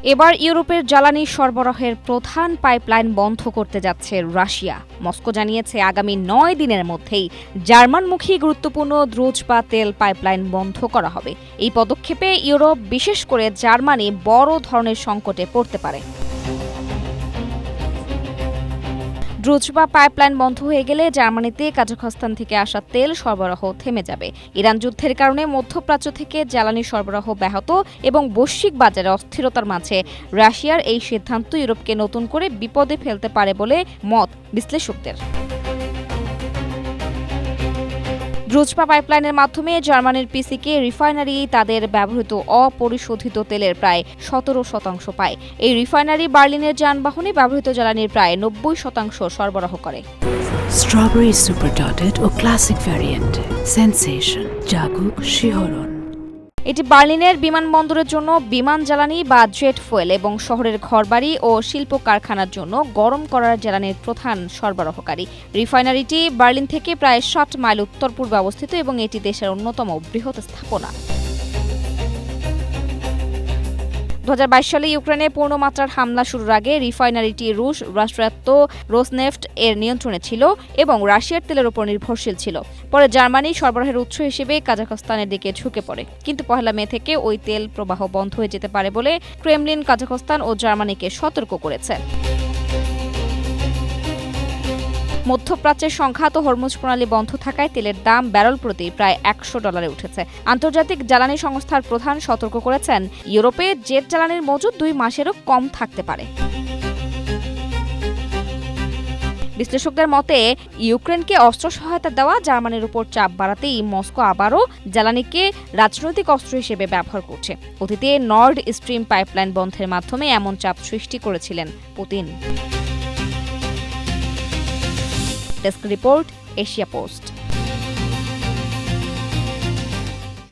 এবার ইউরোপের জ্বালানি সরবরাহের প্রধান পাইপলাইন বন্ধ করতে যাচ্ছে রাশিয়া। মস্কো জানিয়েছে আগামী ৯ দিনের মধ্যেই জার্মানমুখী গুরুত্বপূর্ণ দ্রুজপা তেল পাইপলাইন বন্ধ করা হবে। এই পদক্ষেপে ইউরোপ, বিশেষ করে জার্মানি, বড় ধরনের সংকটে পড়তে পারে। দ্রুজপা পাইপলাইন বন্ধ হয়ে গেলে জার্মানিতে কাজাখস্তান থেকে আসা তেল সরবরাহ থেমে যাবে। ইরান যুদ্ধের কারণে মধ্যপ্রাচ্য থেকে জ্বালানি সরবরাহ ব্যাহত এবং বৈশ্বিক বাজারে অস্থিরতার মাঝে রাশিয়ার এই সিদ্ধান্ত ইউরোপকে নতুন করে বিপদে ফেলতে পারে বলে মত বিশ্লেষকদের। দ্রুজপা পাইপলাইনের মাধ্যমে জার্মানির পিসিকে রিফাইনারি তাদের ব্যবহৃত অপরিশোধিত তেলের প্রায় ১৭% পায়। এই রিফাইনারি বার্লিনের যানবাহনে ব্যবহৃত জ্বালানির প্রায় ৯০% সরবরাহ করে। স্ট্রবেরি সুপার ডটেড ও ক্লাসিক ভ্যারিয়েন্ট সেন্সেশন জাগুক শিহরণ। এটি বার্লিনের বিমানবন্দরের জন্য বিমান জ্বালানি বা জেট ফুয়েল এবং শহরের ঘরবাড়ি ও শিল্প কারখানার জন্য গরম করার জ্বালানির প্রধান সরবরাহকারী। রিফাইনারিটি বার্লিন থেকে প্রায় ৬০ মাইল উত্তর পূর্বে অবস্থিত এবং এটি দেশের অন্যতম বৃহৎ স্থাপনা। ২০২২ সালে ইউক্রেনে পূর্ণমাত্রার হামলা শুরুর আগে রিফাইনারিটি রুশ রাষ্ট্রায়ত্ত রোসনেফট এর নিয়ন্ত্রণে ছিল এবং রাশিয়ার তেলের উপর নির্ভরশীল ছিল। পরে জার্মানি সরবরাহের উৎস হিসেবে কাজাখস্তানের দিকে ঝুঁকে পড়ে, কিন্তু ১ মে থেকে ওই তেল প্রবাহ বন্ধ হয়ে যেতে পারে বলে ক্রেমলিন কাজাখস্তান ও জার্মানিকে সতর্ক করেছে। মধ্যপ্রাচ্যের সংঘাত ও হরমুজ প্রণালী বন্ধ থাকায় তেলের দাম ব্যারেল প্রতি প্রায় $১০০ উঠেছে। আন্তর্জাতিক জ্বালানি সংস্থার প্রধান সতর্ক করেছেন, ইউরোপে জেট জ্বালানির মজুদ ২ মাসেরও কম থাকতে পারে। বিশ্লেষকদের মতে, ইউক্রেনকে অস্ত্র সহায়তা দেওয়া জার্মানির উপর চাপ বাড়াতেই মস্কো আবারও জ্বালানিকে রাজনৈতিক অস্ত্র হিসেবে ব্যবহার করছে। অতীতে নর্ড স্ট্রিম পাইপলাইন বন্ধের মাধ্যমে এমন চাপ সৃষ্টি করেছিলেন Putin. Desk report, Asia post.